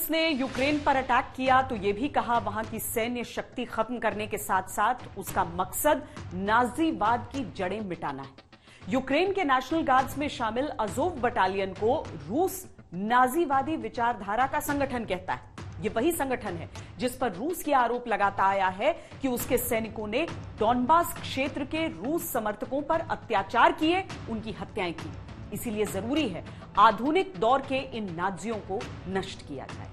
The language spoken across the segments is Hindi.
रूस ने यूक्रेन पर अटैक किया तो यह भी कहा वहां की सैन्य शक्ति खत्म करने के साथ साथ उसका मकसद नाजीवाद की जड़ें मिटाना है। यूक्रेन के नेशनल गार्ड्स में शामिल अजोव बटालियन को रूस नाजीवादी विचारधारा का संगठन कहता है। यह वही संगठन है जिस पर रूस यह आरोप लगाता आया है कि उसके सैनिकों ने डॉनबास क्षेत्र के रूस समर्थकों पर अत्याचार किए, उनकी हत्याएं की। इसीलिए जरूरी है आधुनिक दौर के इन नाजियों को नष्ट किया जाए।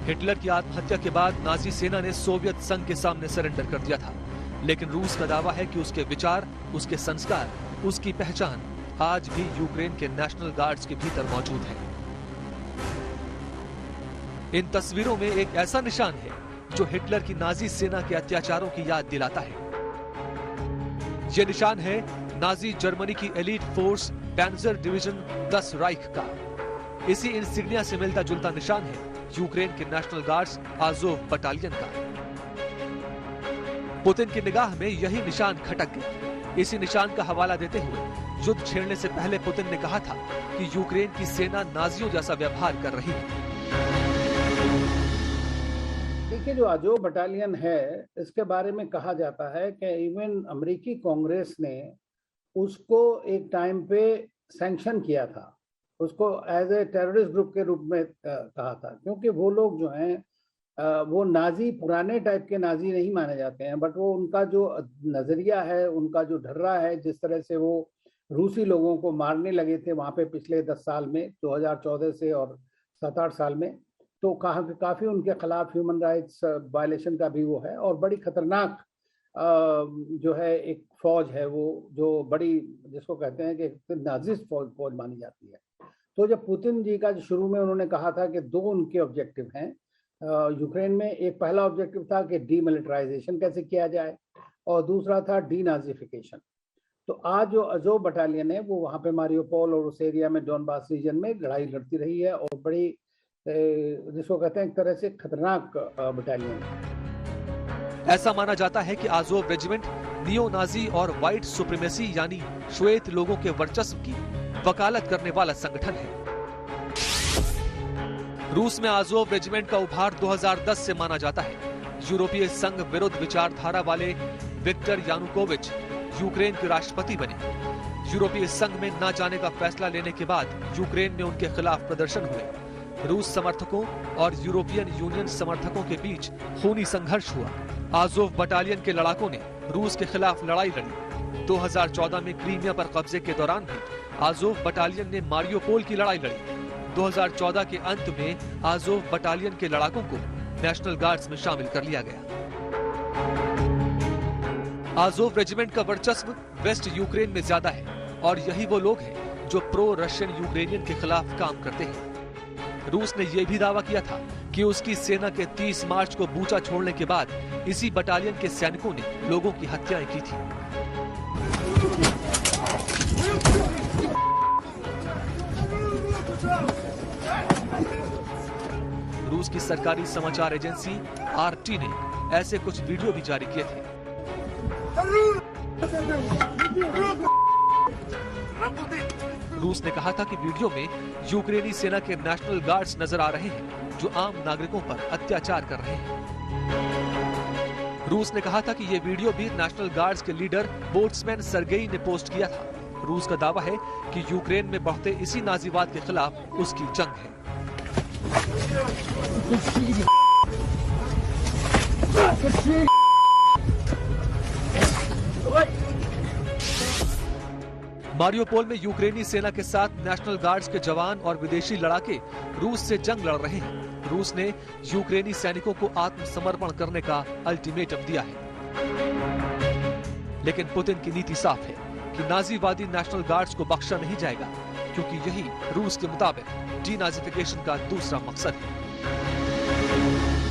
हिटलर की आत्महत्या के बाद नाजी सेना ने सोवियत संघ के सामने सरेंडर कर दिया था, लेकिन रूस का दावा है कि उसके विचार, उसके संस्कार, उसकी पहचान आज भी यूक्रेन के नेशनल गार्ड्स के भीतर मौजूद है। इन तस्वीरों में एक ऐसा निशान है जो हिटलर की नाजी सेना के अत्याचारों की याद दिलाता है। यह निशान है नाजी जर्मनी की एलीट फोर्स पैंजर डिवीजन 10 राइख का। इसी इंसिग्निया से मिलता जुलता निशान है यूक्रेन के नेशनल गार्ड्स आजोव बटालियन का। पुतिन की निगाह में यही निशान खटक गया। इसी निशान का हवाला देते हुए युद्ध छेड़ने से पहले पुतिन ने कहा था कि यूक्रेन की सेना नाजियों जैसा व्यवहार कर रही है। देखिए, जो आजोव बटालियन है, इसके बारे में कहा जाता है कि इवन अमेरिकी कांग्रेस ने उसको एक टाइम पे सैंक्शन किया था, उसको एज ए टेररिस्ट ग्रुप के रूप में कहा था, क्योंकि वो लोग जो हैं वो नाजी, पुराने टाइप के नाजी नहीं माने जाते हैं, बट वो उनका जो नज़रिया है, उनका जो ढर्रा है, जिस तरह से वो रूसी लोगों को मारने लगे थे वहाँ पे पिछले 10 साल में, 2014 से और 7-8 साल में, तो काफ़ी उनके खिलाफ ह्यूमन राइट्स वायलेशन का भी वो है। और बड़ी खतरनाक जो है एक फौज है वो, जो बड़ी, जिसको कहते हैं कि नाजिस्ट फौज मानी जाती है। तो जब पुतिन जी का शुरू में उन्होंने कहा था कि 2 उनके ऑब्जेक्टिव हैं यूक्रेन में, एक पहला ऑब्जेक्टिव था कि डीमिलिटराइजेशन कैसे किया जाए और दूसरा था डीनाजिफिकेशन। तो आज जो अजोव बटालियन है वो वहाँ पे मारियोपोल और उस एरिया में डॉनबास रीजन में लड़ाई लड़ती रही है और बड़ी, जिसको कहते हैं एक तरह से खतरनाक बटालियन है। ऐसा माना जाता है कि आजोव रेजिमेंट नियो नाजी और व्हाइट सुप्रीमेसी यानी श्वेत लोगों के वर्चस्व की वकालत करने वाला संगठन है। रूस में आजोव रेजिमेंट का उभार 2010 से माना जाता है। यूरोपीय संघ विरुद्ध विचारधारा वाले विक्टर यानुकोविच यूक्रेन के राष्ट्रपति बने। यूरोपीय संघ में न जाने का फैसला लेने के बाद यूक्रेन में उनके खिलाफ प्रदर्शन हुए। रूस समर्थकों और यूरोपियन यूनियन समर्थकों के बीच खूनी संघर्ष हुआ। आजोव बटालियन के लड़ाकों ने रूस के खिलाफ लड़ाई लड़ी। 2014 में क्रीमिया पर कब्जे के दौरान भी आजोव बटालियन ने मारियोपोल की लड़ाई लड़ी। 2014 के अंत में आजोव बटालियन के लड़ाकों को नेशनल गार्ड्स में शामिल कर लिया गया। आजोव रेजिमेंट का वर्चस्व वेस्ट यूक्रेन में ज्यादा है और यही वो लोग हैं जो प्रो रशियन यूक्रेनियन के खिलाफ काम करते हैं। रूस ने यह भी दावा किया था कि उसकी सेना के 30 मार्च को बूचा छोड़ने के बाद इसी बटालियन के सैनिकों ने लोगों की हत्याएं की थी। रूस की सरकारी समाचार एजेंसी आरटी ने ऐसे कुछ वीडियो भी जारी किए थे। रूस ने कहा था कि वीडियो में यूक्रेनी सेना के नेशनल गार्ड्स नजर आ रहे हैं जो आम नागरिकों पर अत्याचार कर रहे हैं। रूस ने कहा था कि ये वीडियो भी नेशनल गार्ड्स के लीडर बोट्समैन सर्गेई ने पोस्ट किया था। रूस का दावा है कि यूक्रेन में बढ़ते इसी नाजीवाद के खिलाफ उसकी जंग है। मारियोपोल में यूक्रेनी सेना के साथ नेशनल गार्ड्स के जवान और विदेशी लड़ाके रूस से जंग लड़ रहे हैं। रूस ने यूक्रेनी सैनिकों को आत्मसमर्पण करने का अल्टीमेटम दिया है, लेकिन पुतिन की नीति साफ है कि नाजीवादी नेशनल गार्ड्स को बख्शा नहीं जाएगा, क्योंकि यही रूस के मुताबिक डीनाजिफिकेशन का दूसरा मकसद है।